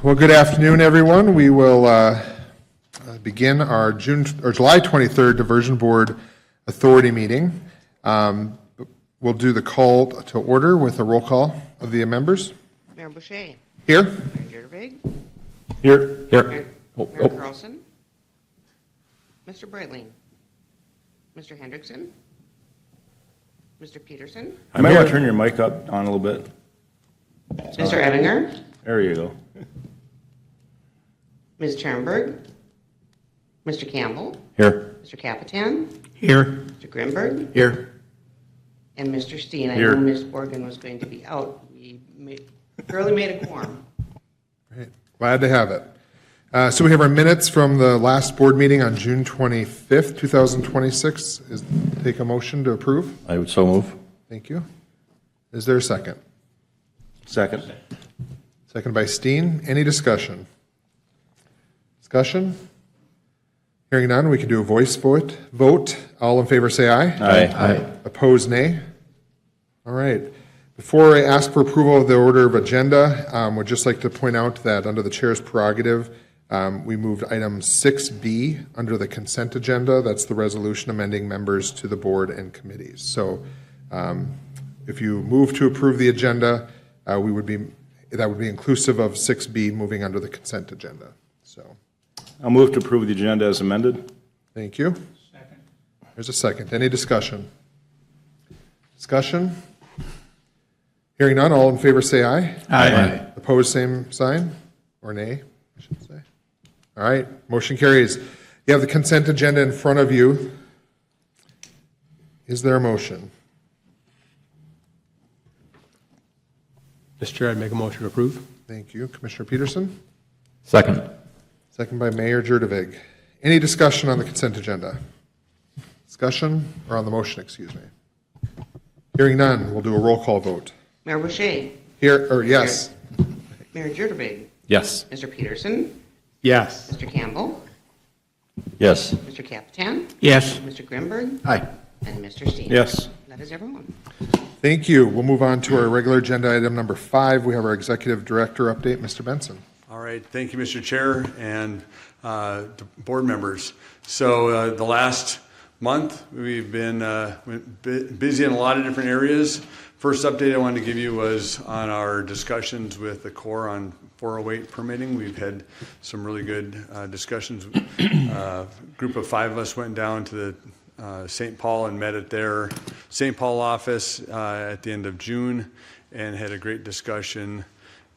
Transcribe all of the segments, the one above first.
Well, good afternoon, everyone. We will begin our July 23rd Diversion Board Authority meeting. We'll do the call to order with a roll call of the members. Mayor Boucher. Here. Mayor Jurvig. Here. Mayor Carlson. Mr. Breitling. Mr. Hendrickson. Mr. Peterson. You might want to turn your mic up on a little bit. Mr. Ebinger. There you go. Ms. Chernberg. Mr. Campbell. Here. Mr. Capitan. Here. Mr. Grimberg. Here. And Mr. Steen. I Here. know Ms. Morgan was going to be out. We barely made a quorum. Great. Glad to have it. So we have our minutes from the last board meeting on June 25th, 2026. Take a motion to approve. I would so move. Thank you. Is there a second? Second. Second by Steen. Any discussion? Discussion? Hearing none, we can do a voice vote. All in favor say aye. Aye. Opposed, nay. All right. Before I ask for approval of the order of agenda, would just like to point out that under the chair's prerogative, we moved item 6B under the consent agenda. That's the resolution amending members to the board and committees. So if you move to approve the agenda, that would be inclusive of 6B moving under the consent agenda. So I'll move to approve the agenda as amended. thank you. Second. There's a second. Any discussion? Discussion? Hearing none, all in favor say aye. Aye. Opposed, same sign, or nay, I should say. All right, motion carries. You have the consent agenda in front of you. Is there a motion? Mr. Chair, I'd make a motion to approve. Thank you. Commissioner Peterson? Second. Second by Mayor Jurvig. Any discussion on the consent agenda? Discussion, or on the motion, excuse me. Hearing none, we'll do a roll call vote. Mayor Boucher. Here, or yes. Mayor Jurvig. Yes. Mr. Peterson. Yes. Mr. Campbell. Yes. Mr. Capitan. Yes. Mr. Grimberg. Aye. And Mr. Steen. Yes. That is everyone. Thank you. We'll move on to our regular agenda item number 5. We have our executive director update, Mr. Benson. All right, thank you, Mr. Chair and board members. So the last month, we've been busy in a lot of different areas. First update I wanted to give you was on our discussions with the Corps on 408 permitting. We've had some really good discussions. A group of 5 of us went down to the St. Paul and met at their St. Paul office at the end of June and had a great discussion,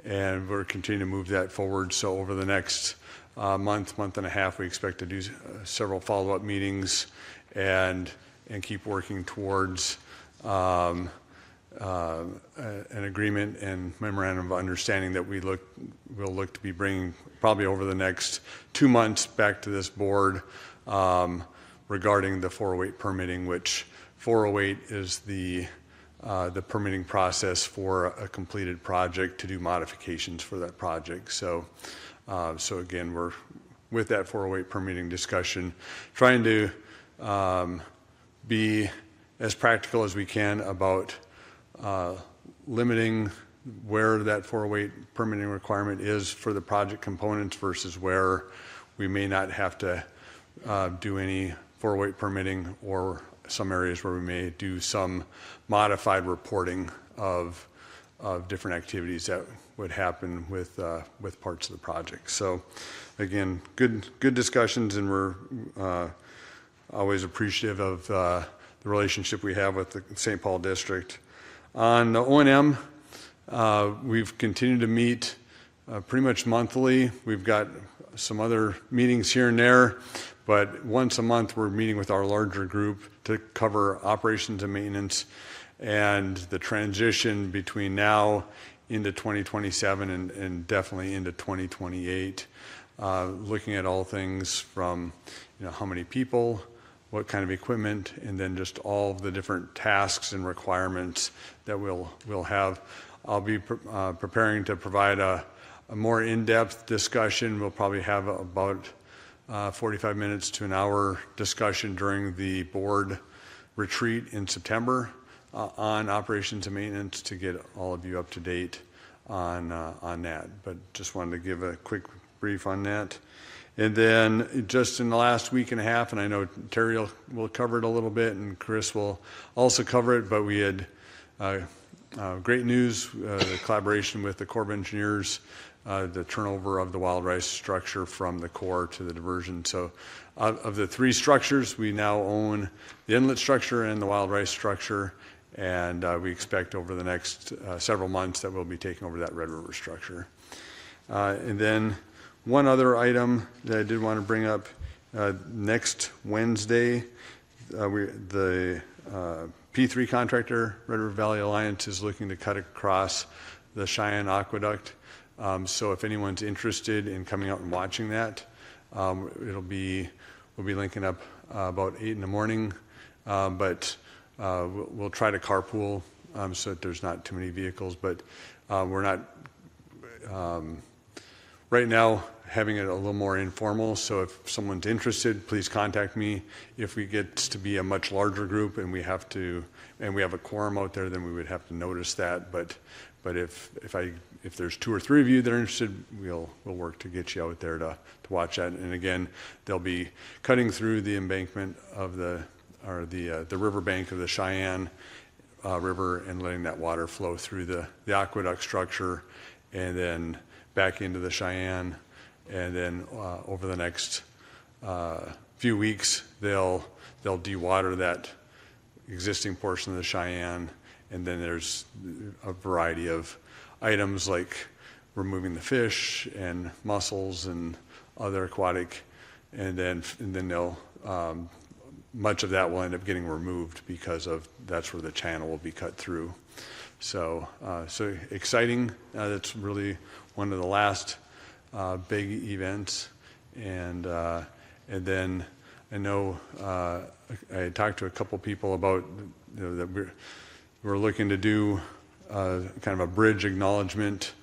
and we're continuing to move that forward. So over the next month and a half, we expect to do several follow-up meetings and keep working towards an agreement and memorandum of understanding that we'll look to be bringing probably over the next 2 months back to this board regarding the 408 permitting, which 408 is the permitting process for a completed project to do modifications for that project. So again, we're with that 408 permitting discussion, trying to be as practical as we can about limiting where that 408 permitting requirement is for the project components versus where we may not have to do any 408 permitting, or some areas where we may do some modified reporting of different activities that would happen with parts of the project. So again, good discussions, and we're always appreciative of the relationship we have with the St. Paul District. On the O&M, we've continued to meet pretty much monthly. We've got some other meetings here and there, but once a month we're meeting with our larger group to cover operations and maintenance and the transition between now into 2027 and definitely into 2028, looking at all things from how many people, what kind of equipment, and then just all of the different tasks and requirements that we'll have. I'll be preparing to provide a more in-depth discussion. We'll probably have about 45 minutes to an hour discussion during the board retreat in September on operations and maintenance to get all of you up to date on that. But just wanted to give a quick brief on that. And then just in the last week and a half, and I know Terry will cover it a little bit, and Chris will also cover it, but we had great news, the collaboration with the Corps of Engineers, the turnover of the wild rice structure from the Corps to the diversion. So of the three structures, we now own the inlet structure and the wild rice structure, and we expect over the next several months that we'll be taking over that Red River structure. And then one other item that I did want to bring up, next Wednesday, the P3 contractor, Red River Valley Alliance, is looking to cut across the Cheyenne Aqueduct. So if anyone's interested in coming out and watching that, we'll be linking up about 8 in the morning, but we'll try to carpool so that there's not too many vehicles, but we're not right now having it a little more informal. So if someone's interested, please contact me. If we get to be a much larger group and we have a quorum out there, then we would have to notice that. But if there's 2 or 3 of you that are interested, we'll work to get you out there to watch that. And again, they'll be cutting through the embankment of the riverbank of the Cheyenne River and letting that water flow through the aqueduct structure and then back into the Cheyenne. And then over the next few weeks, they'll dewater that existing portion of the Cheyenne. And then there's a variety of items like removing the fish and mussels and other aquatic, and then they'll much of that will end up getting removed because that's where the channel will be cut through. So exciting. That's really one of the last big events, and then I know I talked to a couple people about that we're looking to do kind of a bridge acknowledgement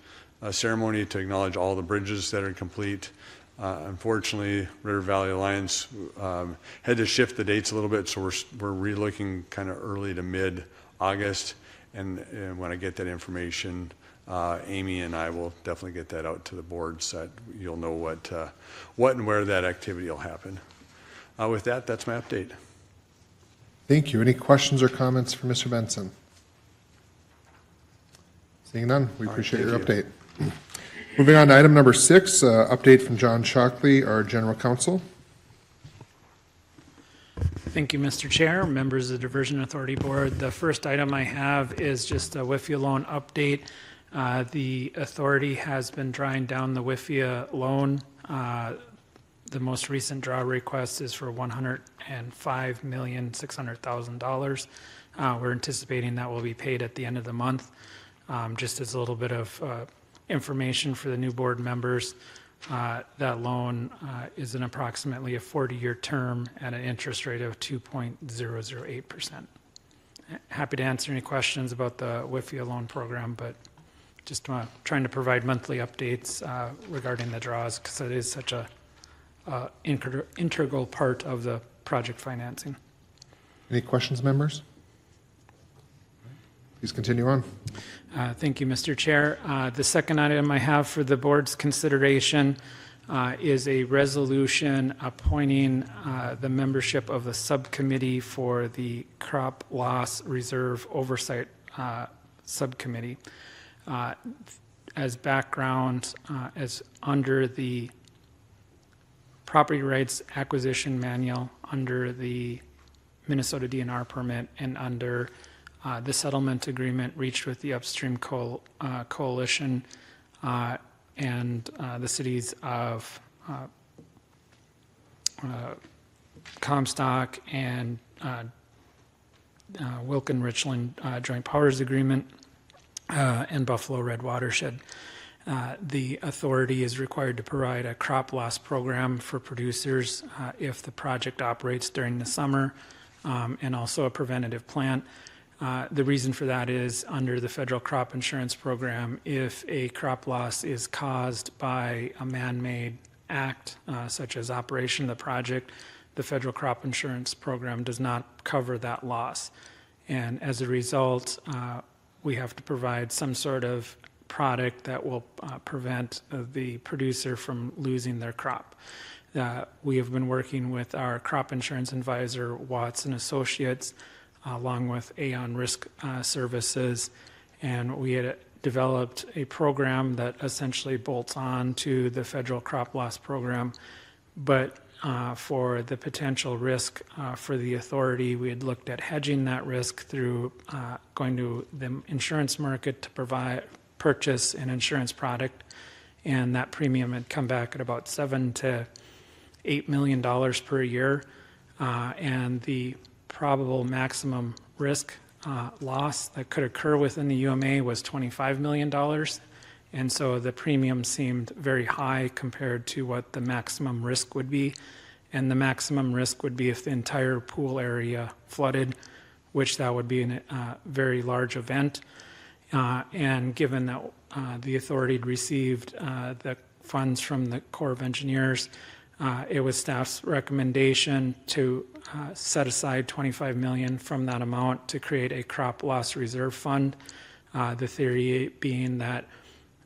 ceremony to acknowledge all the bridges that are complete. Unfortunately, River Valley Alliance had to shift the dates a little bit, so we're re-looking kind of early to mid-August. And when I get that information, Amy and I will definitely get that out to the board so that you'll know what and where that activity will happen. With that, that's my update. Thank you. Any questions or comments for Mr. Benson? Seeing none, we appreciate your update. Moving on to item number 6, update from John Shockley, our General Counsel. Thank you, Mr. Chair, members of the Diversion Authority Board. The first item I have is just a WIFIA loan update. The authority has been drawing down the WIFIA loan. The most recent draw request is for $105,600,000. We're anticipating that will be paid at the end of the month. Just as a little bit of information for the new board members, that loan is an approximately a 40-year term at an interest rate of 2.008%. Happy to answer any questions about the WIFIA loan program, but just trying to provide monthly updates regarding the draws because it is such a integral part of the project financing. Any questions, members? Please continue on. Thank you, Mr. Chair. The second item I have for the board's consideration is a resolution appointing the membership of the subcommittee for the Crop Loss Reserve Oversight Subcommittee. As background, as under the Property Rights Acquisition Manual, under the Minnesota DNR permit, and under the settlement agreement reached with the Upstream Coalition and the cities of Comstock and Wilkin-Richland Joint Powers Agreement and Buffalo Red Watershed. The authority is required to provide a crop loss program for producers if the project operates during the summer, and also a preventative plan. The reason for that is under the federal crop insurance program, if a crop loss is caused by a man-made act, such as operation of the project, the federal crop insurance program does not cover that loss. And as a result, we have to provide some sort of product that will prevent the producer from losing their crop. We have been working with our crop insurance advisor, Watts and Associates, along with Aon Risk Services, and we had developed a program that essentially bolts on to the federal crop loss program. But for the potential risk for the authority, we had looked at hedging that risk through going to the insurance market to purchase an insurance product, and that premium had come back at about $7 to $8 million per year, and the probable maximum risk loss that could occur within the UMA was $25 million. And so the premium seemed very high compared to what the maximum risk would be. And the maximum risk would be if the entire pool area flooded, which that would be a very large event. And given that the authority had received the funds from the Corps of Engineers, it was staff's recommendation to set aside $25 million from that amount to create a crop loss reserve fund. The theory being that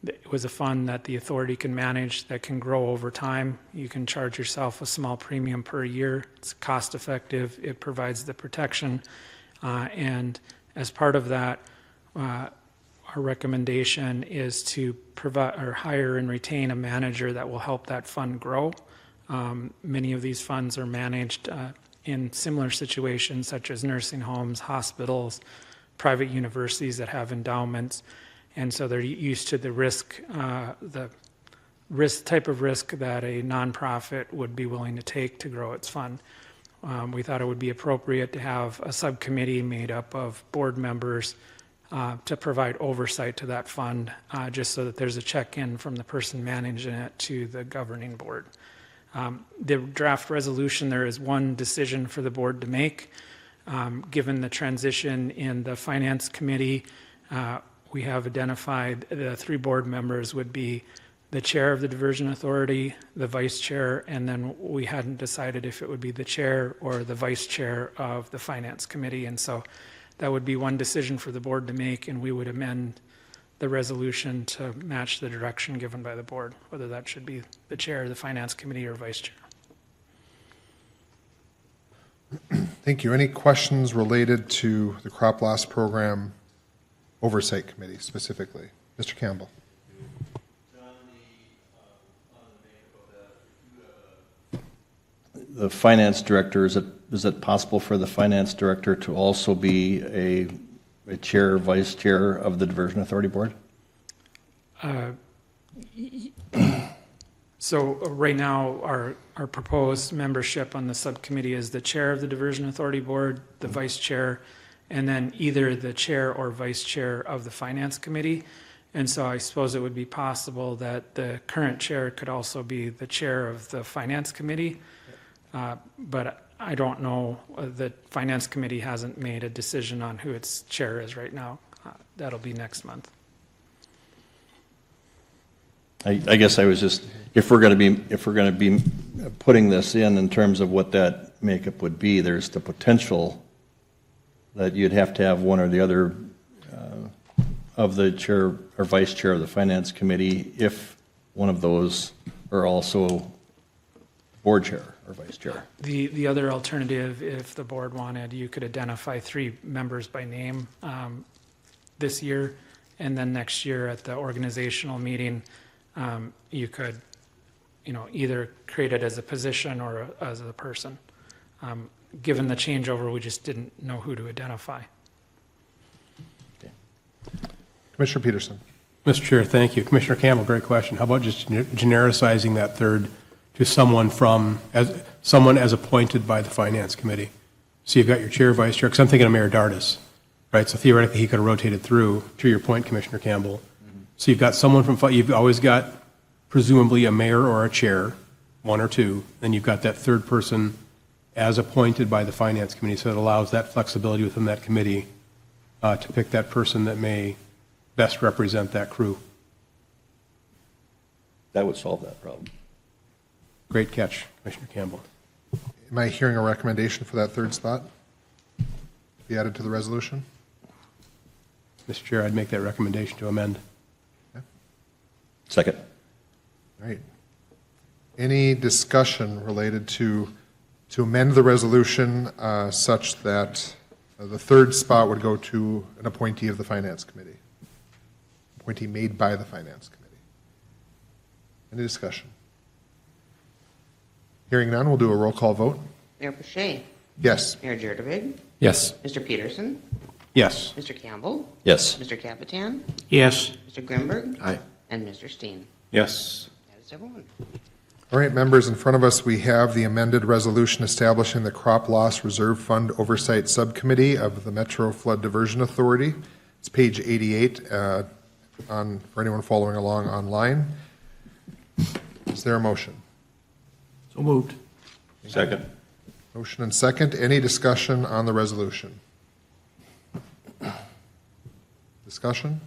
it was a fund that the authority can manage that can grow over time. You can charge yourself a small premium per year. It's cost effective. It provides the protection. And as part of that, our recommendation is to provide or hire and retain a manager that will help that fund grow. Many of these funds are managed in similar situations such as nursing homes, hospitals, private universities that have endowments. And so they're used to the type of risk that a nonprofit would be willing to take to grow its fund. We thought it would be appropriate to have a subcommittee made up of board members to provide oversight to that fund, just so that there's a check-in from the person managing it to the governing board. The draft resolution, there is one decision for the board to make. Given the transition in the finance committee, we have identified the 3 board members would be the chair of the diversion authority, the vice chair, and then we hadn't decided if it would be the chair or the vice chair of the finance committee. And so that would be one decision for the board to make, and we would amend the resolution to match the direction given by the board, whether that should be the chair of the finance committee or vice chair. Thank you. Any questions related to the crop loss program oversight committee specifically? Mr. Campbell. The finance director, is it possible for the finance director to also be a chair, vice chair of the Diversion Authority Board? So right now, our proposed membership on the subcommittee is the chair of the Diversion Authority Board, the vice chair, and then either the chair or vice chair of the finance committee. And so I suppose it would be possible that the current chair could also be the chair of the finance committee. But I don't know, the finance committee hasn't made a decision on who its chair is right now. That'll be next month. I guess I was just, if we're going to be putting this in terms of what that makeup would be, there's the potential that you'd have to have one or the other of the chair or vice chair of the finance committee if one of those are also board chair or vice chair. The other alternative, if the board wanted, you could identify 3 members by name this year, and then next year at the organizational meeting, you could, either create it as a position or as a person. Given the changeover, we just didn't know who to identify. Commissioner Peterson. Mr. Chair, thank you. Commissioner Campbell, great question. How about just genericizing that third to someone as appointed by the finance committee? So you've got your chair, vice chair, because I'm thinking of Mayor Dardis, right? So theoretically, he could have rotated through, to your point, Commissioner Campbell. So you've got someone you've always got presumably a mayor or a chair, 1 or 2, then you've got that third person as appointed by the finance committee, so it allows that flexibility within that committee to pick that person that may best represent that crew. That would solve that problem. Great catch, Commissioner Campbell. Am I hearing a recommendation for that third spot? Be added to the resolution? Mr. Chair, I'd make that recommendation to amend. Okay. Second. All right. Any discussion related to amend the resolution such that the third spot would go to an appointee of the Finance Committee? Appointee made by the Finance Committee. Any discussion? Hearing none, we'll do a roll call vote. Mayor Boucher, Yes. Mayor Jerdevig, Yes. Mr. Peterson, Yes. Mr. Campbell, Yes. Mr. Capitan, Yes. Mr. Grimberg, Aye. and Mr. Steen. Yes. That is everyone. All right, members, in front of us, we have the amended resolution establishing the Crop Loss Reserve Fund Oversight Subcommittee of the Metro Flood Diversion Authority. It's page 88 for anyone following along online. Is there a motion? So moved. Second. Motion and second. Any discussion on the resolution? Discussion?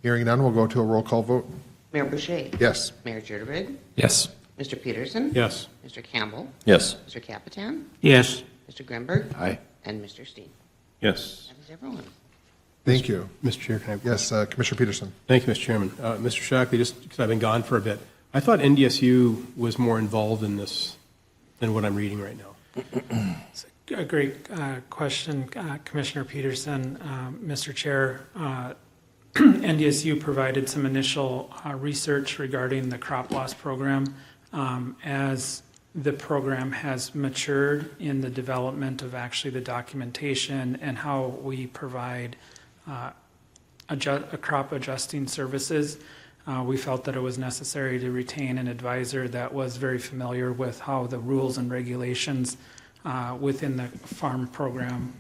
Hearing none, we'll go to a roll call vote. Mayor Boucher, Yes. Mayor Jerdevig, Yes. Mr. Peterson, Yes. Mr. Campbell, Yes. Mr. Capitan, Yes. Mr. Grimberg, Aye. and Mr. Steen. Yes. That is everyone. Thank you. Mr. Chair, can I? Yes, Commissioner Peterson. Thank you, Mr. Chairman. Mr. Shockley, just because I've been gone for a bit, I thought NDSU was more involved in this than what I'm reading right now. It's a great question, Commissioner Peterson. Mr. Chair, NDSU provided some initial research regarding the crop loss program. As the program has matured in the development of actually the documentation and how we provide crop adjusting services, we felt that it was necessary to retain an advisor that was very familiar with how the rules and regulations within the farm program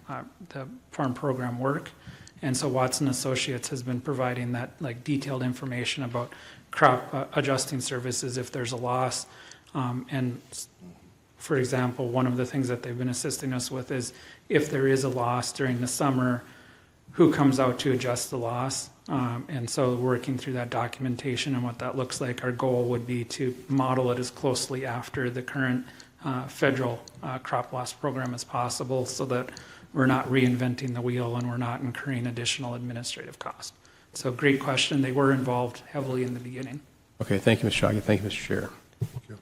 work. And so Watson Associates has been providing that like detailed information about crop adjusting services if there's a loss. And for example, one of the things that they've been assisting us with is if there is a loss during the summer, who comes out to adjust the loss. And so working through that documentation and what that looks like, our goal would be to model it as closely after the current federal crop loss program as possible so that we're not reinventing the wheel and we're not incurring additional administrative costs. So great question. They were involved heavily in the beginning. Okay, thank you, Mr. Shockley. Thank you, Mr. Chair. Thank you.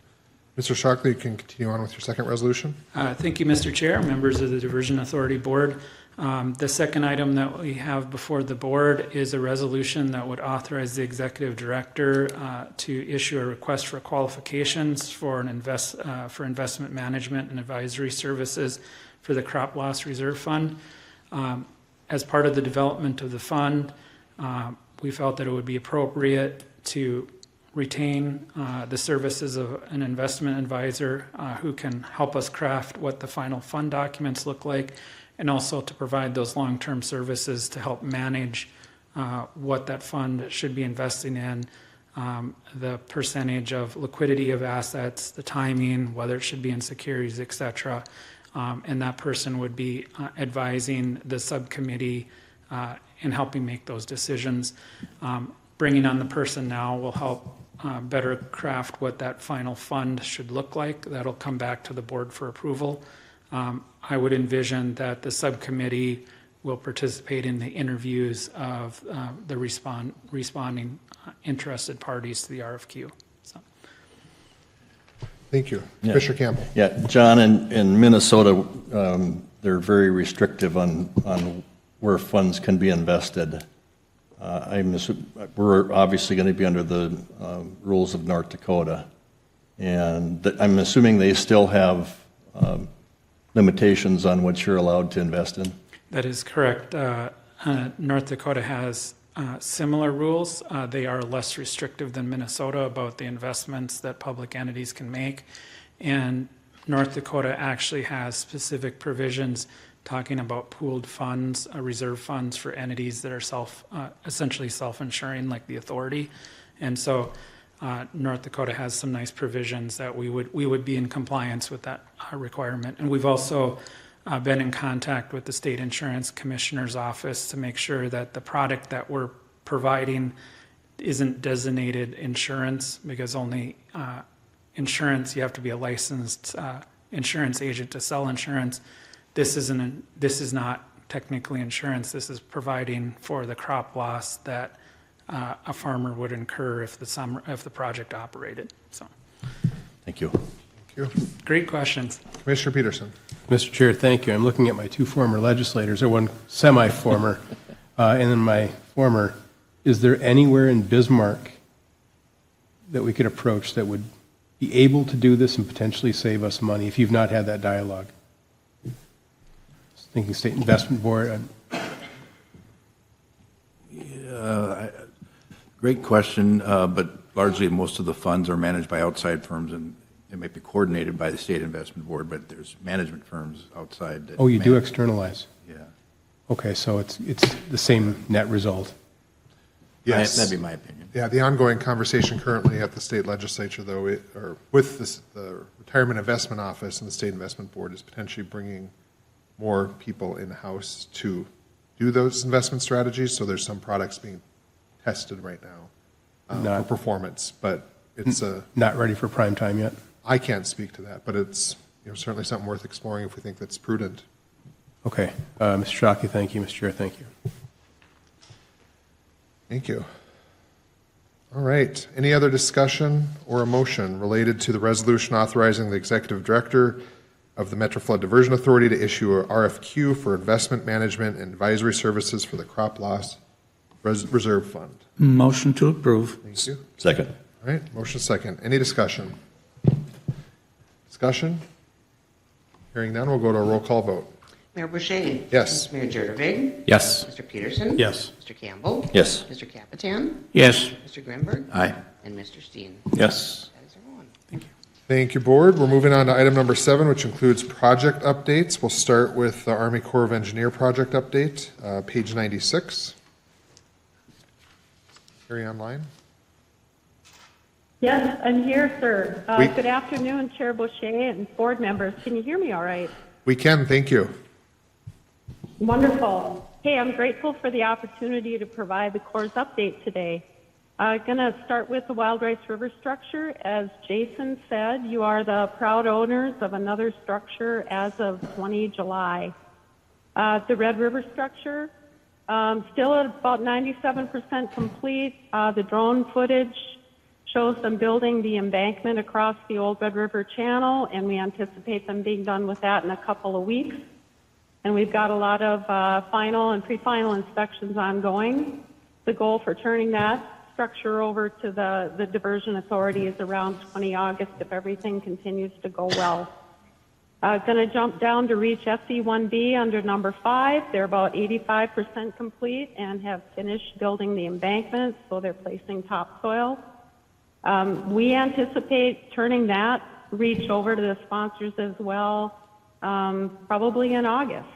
Mr. Shockley, you can continue on with your second resolution. Thank you, Mr. Chair, members of the Diversion Authority Board. The second item that we have before the board is a resolution that would authorize the executive director to issue a request for qualifications for investment management and advisory services for the Crop Loss Reserve Fund. As part of the development of the fund, we felt that it would be appropriate to retain the services of an investment advisor who can help us craft what the final fund documents look like, and also to provide those long-term services to help manage what that fund should be investing in, the percentage of liquidity of assets, the timing, whether it should be in securities, et cetera. And that person would be advising the subcommittee and helping make those decisions. Bringing on the person now will help better craft what that final fund should look like. That'll come back to the board for approval. I would envision that the subcommittee will participate in the interviews of the responding interested parties to the RFQ. So. Thank you. Yeah. Commissioner Campbell. Yeah, John, in Minnesota, they're very restrictive on where funds can be invested. We're obviously going to be under the rules of North Dakota, and I'm assuming they still have limitations on what you're allowed to invest in? That is correct. North Dakota has similar rules. They are less restrictive than Minnesota about the investments that public entities can make. And North Dakota actually has specific provisions talking about pooled funds, reserve funds for entities that are essentially self-insuring, like the authority. And so North Dakota has some nice provisions that we would be in compliance with that requirement. And we've also been in contact with the state insurance commissioner's office to make sure that the product that we're providing isn't designated insurance, because only insurance, you have to be a licensed insurance agent to sell insurance. This is not technically insurance. This is providing for the crop loss that a farmer would incur if the project operated. So, Thank you. Thank you. great questions. Commissioner Peterson. Mr. Chair, thank you. I'm looking at my two former legislators, or one semi-former, and then my former. Is there anywhere in Bismarck that we could approach that would be able to do this and potentially save us money if you've not had that dialogue? Just thinking State Investment Board. Great question, but largely most of the funds are managed by outside firms, and they might be coordinated by the State Investment Board, but there's management firms outside. That Oh, you do manage. externalize? Yeah. Okay, so it's the same net result. Yes. That'd be my opinion. Yeah, the ongoing conversation currently at the state legislature, though, or with the Retirement Investment Office and the State Investment Board, is potentially bringing more people in-house to do those investment strategies. So there's some products being tested right now for Not- performance, but it's Not ready for prime time yet? I can't speak to that, but it's certainly something worth exploring if we think that's prudent. Okay. Mr. Shockey, thank you. Mr. Chair, thank you. Thank you. All right. Any other discussion or a motion related to the resolution authorizing the executive director of the Metro Flood Diversion Authority to issue a RFQ for investment management and advisory services for the crop loss reserve fund? Motion to approve. Thank you. Second. All right. Motion second. Any discussion? Discussion? Hearing none, we'll go to a roll call vote. Mayor Boucher. Yes. Mayor Jerdevig. Yes. Mr. Peterson. Yes. Mr. Campbell. Yes. Mr. Capitan. Yes. Mr. Grimberg. Aye. And Mr. Steen. Yes. That is everyone. Thank you, Board. We're moving on to item number 7, which includes project updates. We'll start with the Army Corps of Engineer project update, page 96. Carry online. Yes, I'm here, sir. We- Good afternoon, Chair Boucher and board members. Can you hear me all right? We can, thank you. Wonderful. Hey, I'm grateful for the opportunity to provide the Corps' update today. I'm going to start with the Wild Rice River structure. As Jason said, you are the proud owners of another structure as of 20 July. The Red River structure, still at about 97% complete. The drone footage shows them building the embankment across the old Red River Channel, and we anticipate them being done with that in a couple of weeks. And we've got a lot of final and pre-final inspections ongoing. The goal for turning that structure over to the diversion authority is around 20 August if everything continues to go well. Going to jump down to reach SE1B under number 5. They're about 85% complete and have finished building the embankment, so they're placing topsoil. We anticipate turning that reach over to the sponsors as well, probably in August.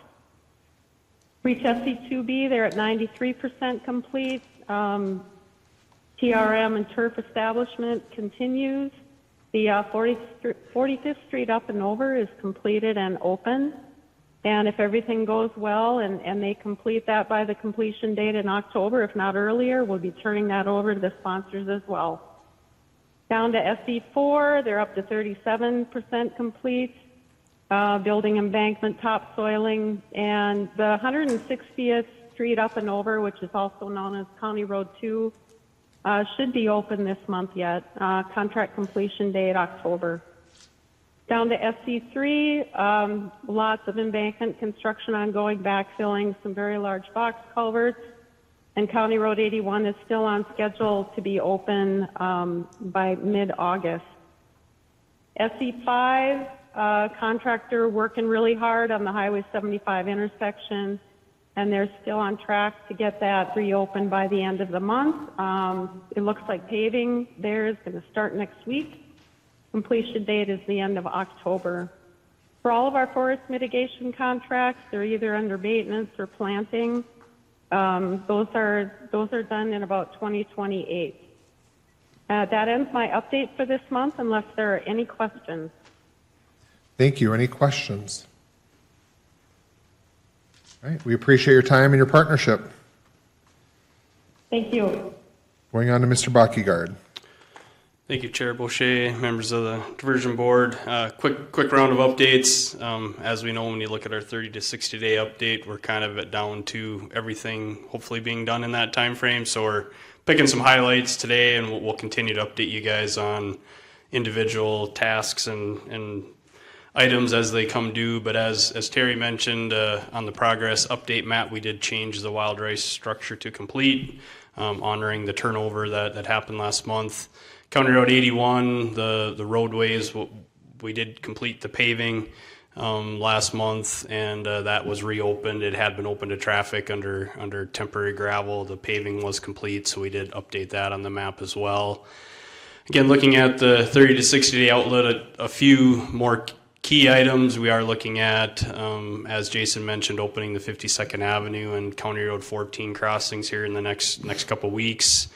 Reach SE2B, they're at 93% complete. TRM and turf establishment continues. The 45th Street up and over is completed and open. And if everything goes well and they complete that by the completion date in October, if not earlier, we'll be turning that over to the sponsors as well. Down to SE4, they're up to 37% complete, building embankment, topsoiling, and the 160th Street up and over, which is also known as County Road 2, should be open this month yet. Contract completion date October. Down to SE3, lots of embankment construction ongoing, backfilling some very large box culverts. And County Road 81 is still on schedule to be open by mid-August. SE5, contractor working really hard on the Highway 75 intersection, and they're still on track to get that reopened by the end of the month. It looks like paving there is going to start next week. Completion date is the end of October. For all of our forest mitigation contracts, they're either under maintenance or planting. Those are done in about 2028. That ends my update for this month, unless there are any questions. Thank you. Any questions? All right. We appreciate your time and your partnership. Thank you. Going on to Mr. Bakigard. Thank you, Chair Boucher, members of the Diversion Board. Quick round of updates. As we know, when you look at our 30 to 60 day update, we're kind of down to everything hopefully being done in that time frame. So we're picking some highlights today, and we'll continue to update you guys on individual tasks and items as they come due. But as Terry mentioned on the progress update map, we did change the wild rice structure to complete, honoring the turnover that happened last month. County Road 81, the roadways, we did complete the paving last month, and that was reopened. It had been open to traffic under temporary gravel. The paving was complete, so we did update that on the map as well. Again, looking at the 30 to 60 day outlet, a few more key items we are looking at, as Jason mentioned, opening the 52nd Avenue and County Road 14 crossings here in the next couple weeks.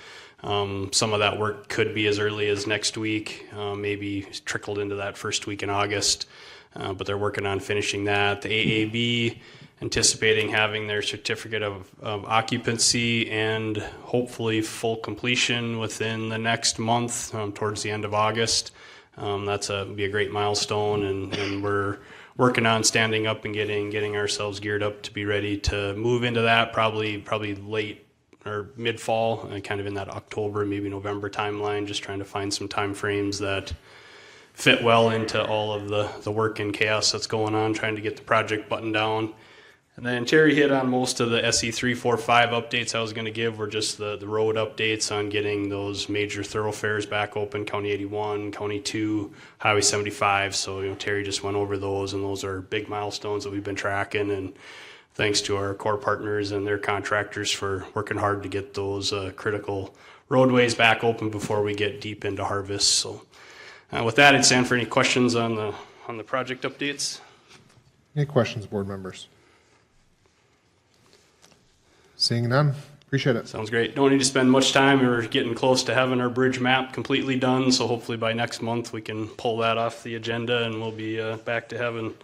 Some of that work could be as early as next week, maybe trickled into that first week in August, but they're working on finishing that. The AAB anticipating having their certificate of occupancy and hopefully full completion within the next month, towards the end of August. That's be a great milestone, and we're working on standing up and getting ourselves geared up to be ready to move into that probably late or mid-fall, kind of in that October, maybe November timeline, just trying to find some time frames that fit well into all of the work and chaos that's going on, trying to get the project buttoned down. And then Terry hit on most of the SE 345 updates I was going to give were just the road updates on getting those major thoroughfares back open, County 81, County 2, Highway 75. So, Terry just went over those, and those are big milestones that we've been tracking, and thanks to our core partners and their contractors for working hard to get those critical roadways back open before we get deep into harvest. So with that, I'd stand for any questions on the project updates. Any questions, board members? Seeing none, appreciate it. Sounds great. Don't need to spend much time. We're getting close to having our bridge map completely done, so hopefully by next month we can pull that off the agenda and we'll be back to having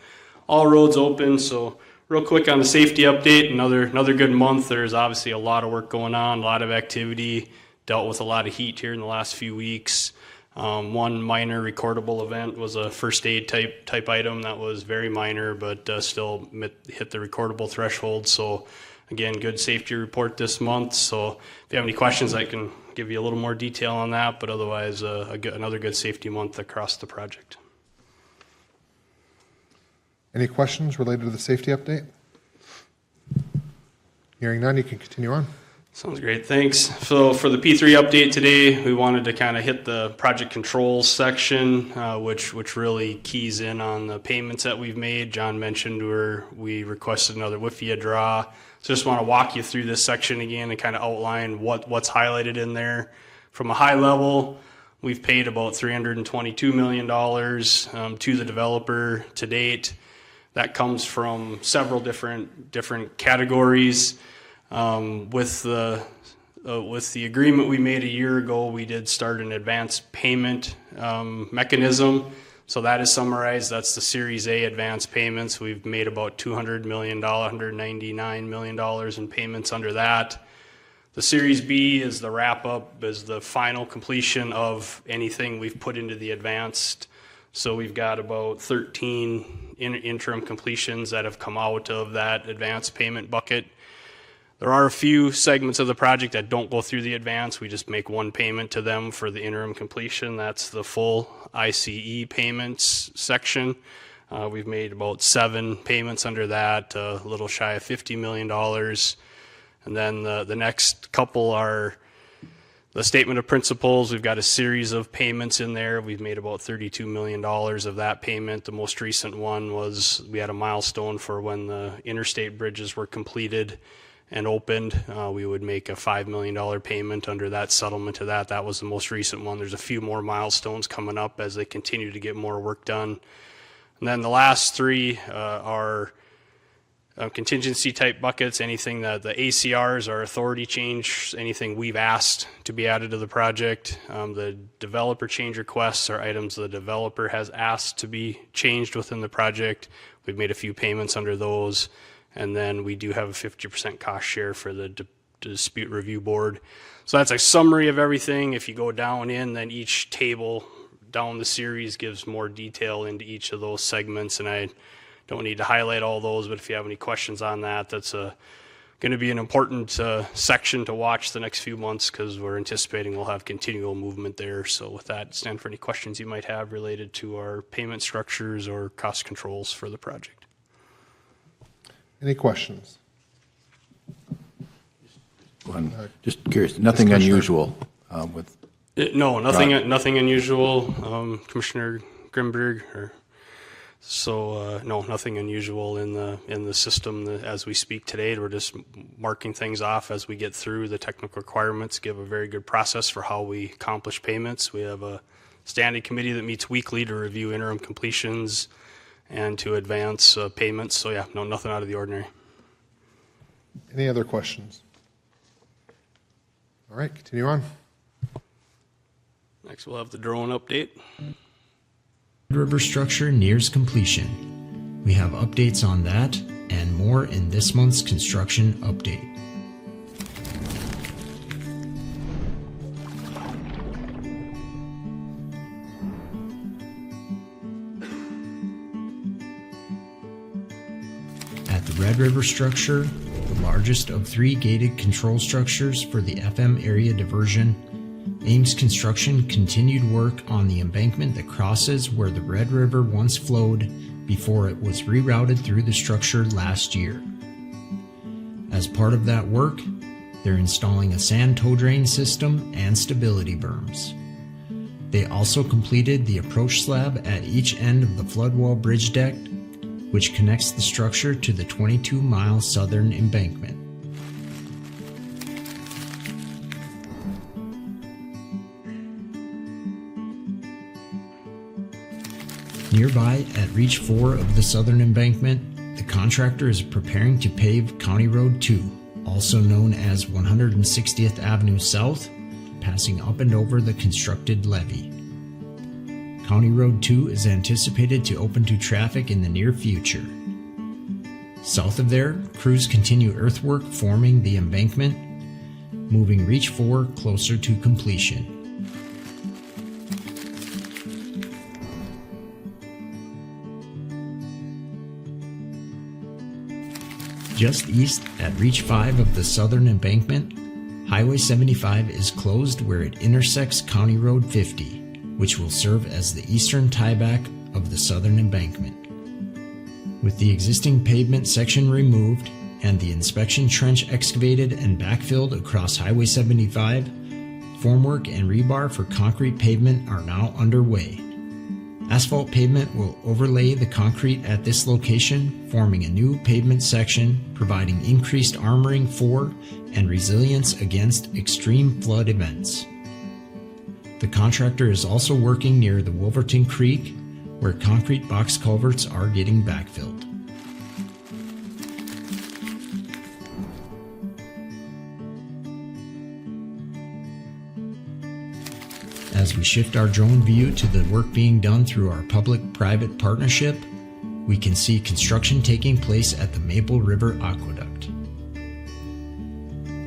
all roads open. So real quick on the safety update, another good month. There's obviously a lot of work going on, a lot of activity, dealt with a lot of heat here in the last few weeks. One minor recordable event was a first aid type item that was very minor, but still hit the recordable threshold. So again, good safety report this month. So if you have any questions, I can give you a little more detail on that, but otherwise another good safety month across the project. Any questions related to the safety update? Hearing none, you can continue on. Sounds great, thanks. So for the P3 update today, we wanted to kind of hit the project controls section, which really keys in on the payments that we've made. John mentioned we requested another WIFIA draw. So just want to walk you through this section again and kind of outline what's highlighted in there. From a high level, we've paid about $322 million to the developer to date. That comes from several different categories. With the agreement we made a year ago, we did start an advance payment mechanism. So that is summarized. That's the Series A advance payments. We've made about $200 million, $199 million in payments under that. The Series B is the wrap up, is the final completion of anything we've put into the advanced. So we've got about 13 interim completions that have come out of that advance payment bucket. There are a few segments of the project that don't go through the advance. We just make one payment to them for the interim completion. That's the full ICE payments section. We've made about 7 payments under that, a little shy of $50 million. And then the next couple are the statement of principles. We've got a series of payments in there. We've made about $32 million of that payment. The most recent one was we had a milestone for when the interstate bridges were completed and opened. We would make a $5 million payment under that settlement of that. That was the most recent one. There's a few more milestones coming up as they continue to get more work done. And then the last 3 are contingency type buckets, anything that the ACRs, our authority change, anything we've asked to be added to the project. The developer change requests are items the developer has asked to be changed within the project. We've made a few payments under those. And then we do have a 50% cost share for the dispute review board. So that's a summary of everything. If you go down in, then each table down the series gives more detail into each of those segments. And I don't need to highlight all those, but if you have any questions on that, that's a going to be an important section to watch the next few months because we're anticipating we'll have continual movement there. So with that, stand for any questions you might have related to our payment structures or cost controls for the project. Any questions? Just curious, nothing Commissioner. unusual with, No, nothing unusual, Commissioner Grimberg. No, nothing unusual in the system as we speak today. We're just marking things off as we get through the technical requirements. Give a very good process for how we accomplish payments. We have a standing committee that meets weekly to review interim completions and to advance payments. So yeah, no, nothing out of the ordinary. Any other questions? All right, continue on. Next, we'll have the drone update. River structure nears completion. We have updates on that and more in this month's construction update. At the Red River structure, the largest of 3 gated control structures for the FM area diversion, Ames Construction continued work on the embankment that crosses where the Red River once flowed before it was rerouted through the structure last year. As part of that work, they're installing a sand tow drain system and stability berms. They also completed the approach slab at each end of the floodwall bridge deck, which connects the structure to the 22-mile southern embankment. Nearby, at Reach 4 of the southern embankment, the contractor is preparing to pave County Road 2, also known as 160th Avenue South, passing up and over the constructed levee. County Road 2 is anticipated to open to traffic in the near future. South of there, crews continue earthwork forming the embankment, moving Reach 4 closer to completion. Just east at Reach 5 of the southern embankment, Highway 75 is closed where it intersects County Road 50, which will serve as the eastern tieback of the southern embankment. With the existing pavement section removed and the inspection trench excavated and backfilled across Highway 75, formwork and rebar for concrete pavement are now underway. Asphalt pavement will overlay the concrete at this location, forming a new pavement section, providing increased armoring for and resilience against extreme flood events. The contractor is also working near the Wolverton Creek, where concrete box culverts are getting backfilled. As we shift our drone view to the work being done through our public-private partnership, we can see construction taking place at the Maple River Aqueduct.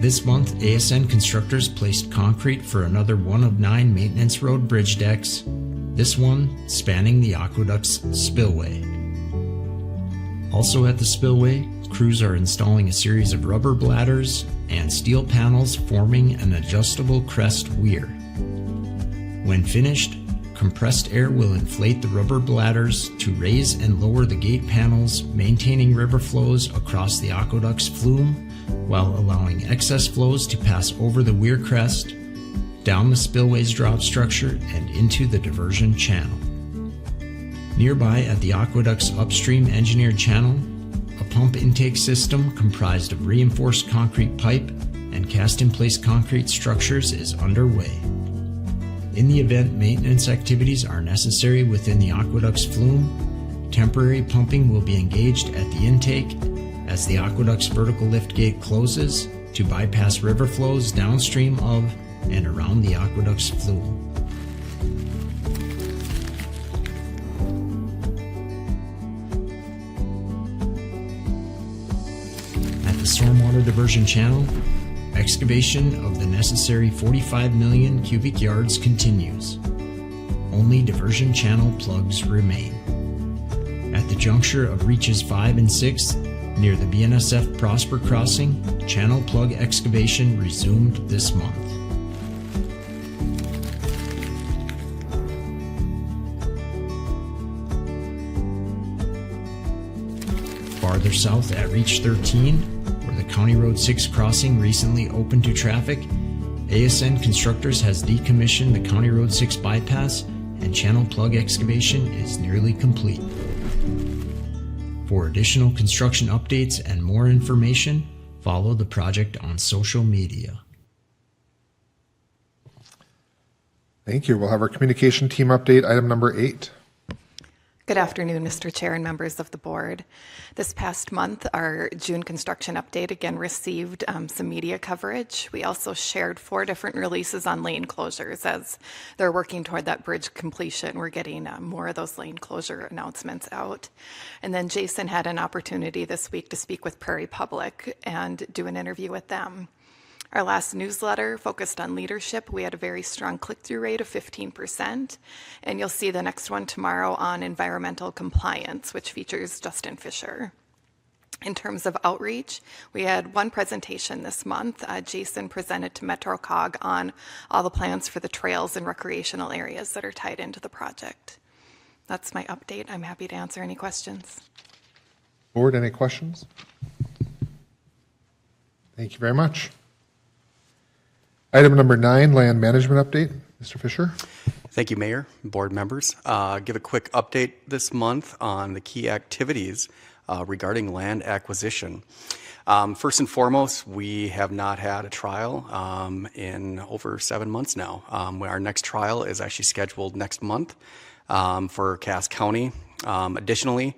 This month, ASN constructors placed concrete for another one of 9 maintenance road bridge decks, this one spanning the aqueduct's spillway. Also at the spillway, crews are installing a series of rubber bladders and steel panels forming an adjustable crest weir. When finished, compressed air will inflate the rubber bladders to raise and lower the gate panels, maintaining river flows across the aqueduct's flume while allowing excess flows to pass over the weir crest, down the spillway's drop structure, and into the diversion channel. Nearby at the aqueduct's upstream engineered channel, a pump intake system comprised of reinforced concrete pipe and cast-in-place concrete structures is underway. In the event maintenance activities are necessary within the aqueduct's flume, temporary pumping will be engaged at the intake as the aqueduct's vertical lift gate closes to bypass river flows downstream of and around the aqueduct's flume. At the stormwater diversion channel, excavation of the necessary 45 million cubic yards continues. Only diversion channel plugs remain. At the juncture of reaches 5 and 6, Near the BNSF Prosper Crossing, channel plug excavation resumed this month. Farther south at Reach 13, where the County Road 6 crossing recently opened to traffic, ASN Constructors has decommissioned the County Road 6 bypass and channel plug excavation is nearly complete. For additional construction updates and more information, follow the project on social media. Thank you. We'll have our communication team update, item number 8. Good afternoon, Mr. Chair and members of the board. This past month, our June construction update again received some media coverage. We also shared 4 different releases on lane closures as they're working toward that bridge completion. We're getting more of those lane closure announcements out. And then Jason had an opportunity this week to speak with Prairie Public and do an interview with them. Our last newsletter focused on leadership. We had a very strong click-through rate of 15%, and you'll see the next one tomorrow on environmental compliance, which features Justin Fisher. In terms of outreach, we had 1 presentation this month. Jason presented to MetroCog on all the plans for the trails and recreational areas that are tied into the project. That's my update. I'm happy to answer any questions. Board, any questions? Thank you very much. Item number 9, land management update. Mr. Fisher. Thank you, Mayor, board members. Give a quick update this month on the key activities regarding land acquisition. First and foremost, we have not had a trial in over 7 months now. Our next trial is actually scheduled next month for Cass County. Additionally,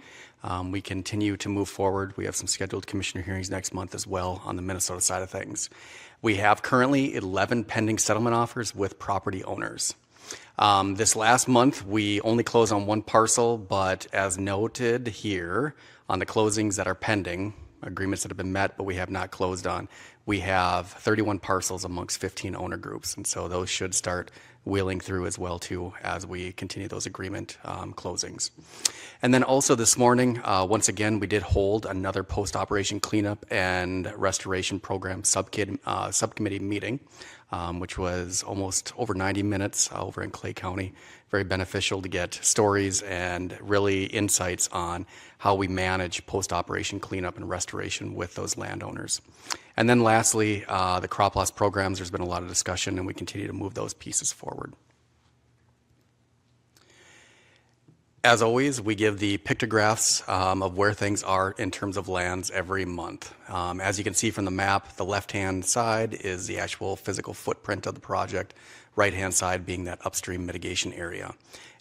we continue to move forward. We have some scheduled commissioner hearings next month as well on the Minnesota side of things. We have currently 11 pending settlement offers with property owners. This last month, we only closed on 1 parcel, but as noted here on the closings that are pending, agreements that have been met but we have not closed on, we have 31 parcels amongst 15 owner groups, and so those should start wheeling through as well too as we continue those agreement closings. And then also this morning, once again, we did hold another post-operation cleanup and restoration program subcommittee meeting, which was almost over 90 minutes over in Clay County. Very beneficial to get stories and really insights on how we manage post-operation cleanup and restoration with those landowners. And then lastly, the crop loss programs, there's been a lot of discussion and we continue to move those pieces forward. As always, we give the pictographs of where things are in terms of lands every month. As you can see from the map, the left-hand side is the actual physical footprint of the project, right-hand side being that upstream mitigation area.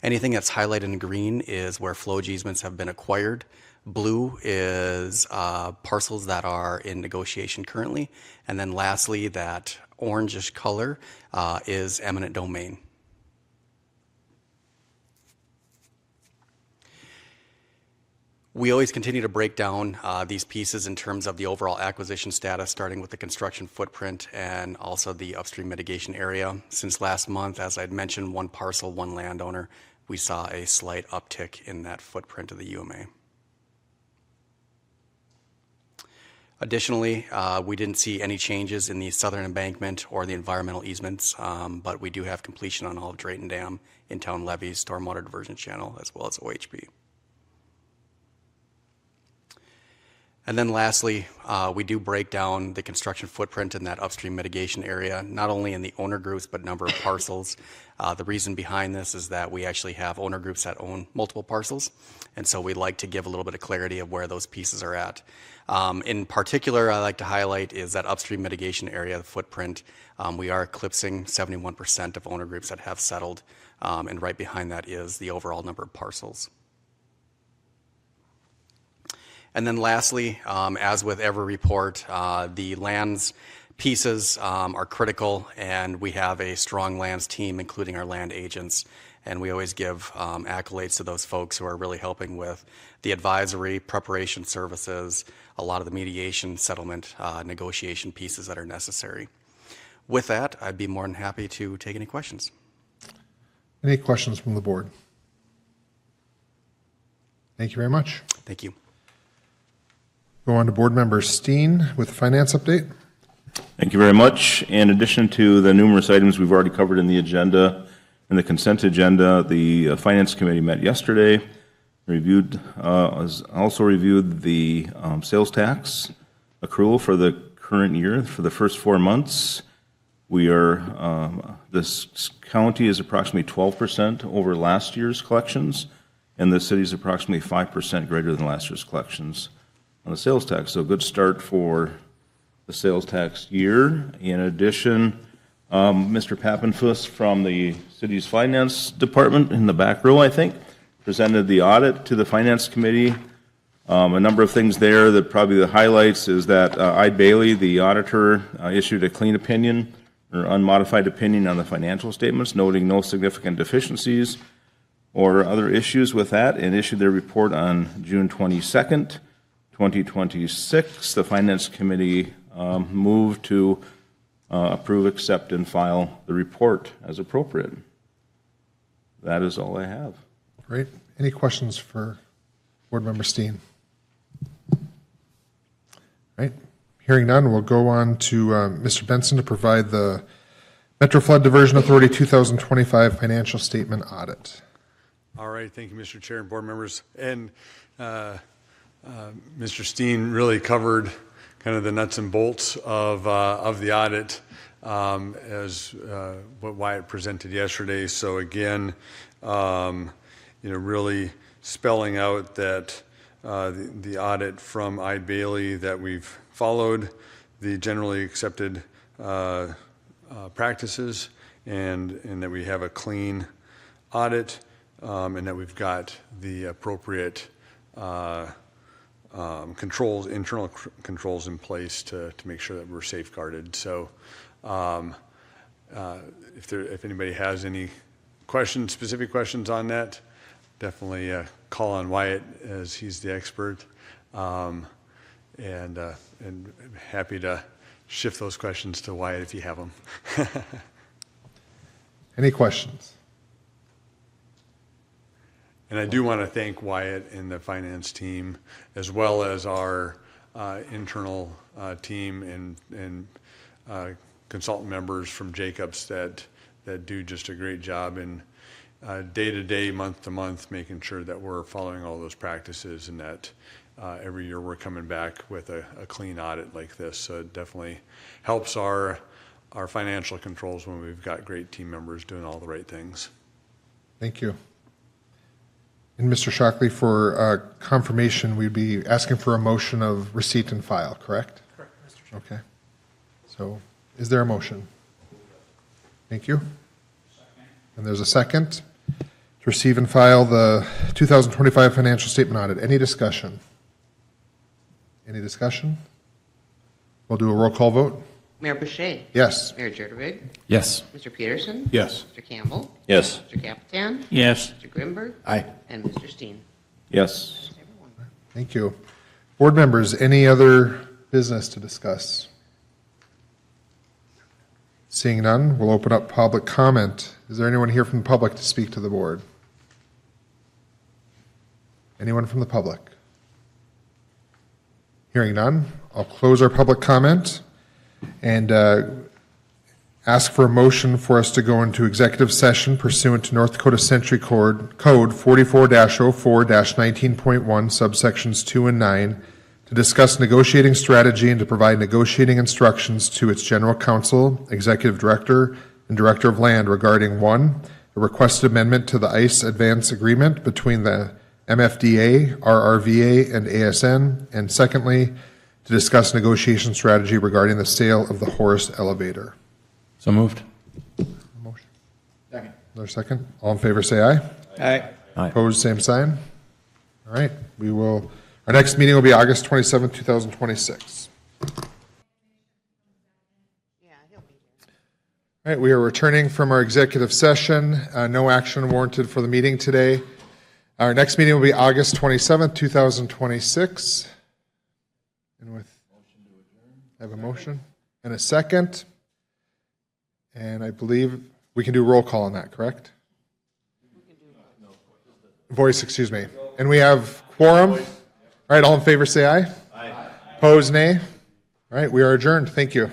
Anything that's highlighted in green is where flowage easements have been acquired. Blue is parcels that are in negotiation currently. And then lastly, that orangish color is eminent domain. We always continue to break down these pieces in terms of the overall acquisition status, starting with the construction footprint and also the upstream mitigation area. Since last month, as I'd mentioned, 1 parcel, 1 landowner, we saw a slight uptick in that footprint of the UMA. Additionally, we didn't see any changes in the southern embankment or the environmental easements, but we do have completion on all of Drayton Dam, in-town levees, stormwater diversion channel, as well as OHB. And then lastly, we do break down the construction footprint in that upstream mitigation area, not only in the owner groups, but number of parcels. The reason behind this is that we actually have owner groups that own multiple parcels. And so we like to give a little bit of clarity of where those pieces are at. In particular, I like to highlight is that upstream mitigation area, the footprint. We are eclipsing 71% of owner groups that have settled. And right behind that is the overall number of parcels. And then lastly, as with every report, the lands pieces are critical, and we have a strong lands team, including our land agents. And we always give accolades to those folks who are really helping with the advisory, preparation services, a lot of the mediation, settlement, negotiation pieces that are necessary. With that, I'd be more than happy to take any questions. Any questions from the board? Thank you very much. Thank you. Go on to Board Member Steen with the finance update. Thank you very much. In addition to the numerous items we've already covered in the agenda, in the consent agenda, the Finance Committee met yesterday, also reviewed the sales tax accrual for the current year for the first 4 months. This county is approximately 12% over last year's collections, and the city is approximately 5% greater than last year's collections on the sales tax. So a good start for the sales tax year. In addition, Mr. Pappenfuss from the city's finance department in the back row, I think, presented the audit to the finance committee. A number of things there that probably the highlights is that Ide Bailey, the auditor, issued a clean opinion or unmodified opinion on the financial statements, noting no significant deficiencies or other issues with that, and issued their report on June 22nd, 2026. The finance committee moved to approve, accept, and file the report as appropriate. That is all I have. Great. Any questions for Board Member Steen? Right. Hearing none, we'll go on to Mr. Benson to provide the Metro Flood Diversion Authority 2025 financial statement audit. All right, thank you, Mr. Chair and board members. And Mr. Steen really covered kind of the nuts and bolts of the audit as what Wyatt presented yesterday. So again, really spelling out that the audit from Ide Bailey that we've followed, the generally accepted practices, and that we have a clean audit, and that we've got the appropriate controls, internal controls in place to make sure that we're safeguarded. So if anybody has any questions, specific questions on that, definitely call on Wyatt as he's the expert, and happy to shift those questions to Wyatt if you have them. Any questions? And I do want to thank Wyatt and the finance team, as well as our internal team and consultant members from Jacobs that do just a great job in day to day, month to month, making sure that we're following all those practices, and that every year we're coming back with a clean audit like this. So it definitely helps our financial controls when we've got great team members doing all the right things. Thank you. And Mr. Shockley, for confirmation, we'd be asking for a motion of receipt and file, correct? Correct, Mr. Chair. Okay. So is there a motion? Thank you. And there's a second to receive and file the 2025 financial statement audit. Any discussion? Any discussion? We'll do a roll call vote. Mayor Boucher. Yes. Mayor Jerdevig. Yes. Mr. Peterson. Yes. Mr. Campbell. Yes. Mr. Capitan. Yes. Mr. Grimberg. Aye. And Mr. Steen. Yes. That's everyone. Thank you. Board members, any other business to discuss? Seeing none, we'll open up public comment. Is there anyone here from the public to speak to the board? Anyone from the public? Hearing none, I'll close our public comment and ask for a motion for us to go into executive session pursuant to North Dakota Century Code 44-04-19.1, subsections 2 and 9, to discuss negotiating strategy and to provide negotiating instructions to its general counsel, executive director, and director of land regarding 1, a requested amendment to the ICE advance agreement between the MFDA, RRVA, and ASN, and secondly, to discuss negotiation strategy regarding the sale of the Horace elevator. So moved. Motion. Second. Another second. All in favor, say aye. Aye. Aye. Opposed, same sign. All right. Our next meeting will be August 27th, 2026. Yeah, he'll be here. All right. We are returning from our executive session. No action warranted for the meeting today. Our next meeting will be August 27th, 2026. And with, I have a motion and a second. And I believe we can do roll call on that, correct? Voice, excuse me. And we have quorum. All right, all in favor say aye. Aye. Opposed, nay. All right, we are adjourned. Thank you.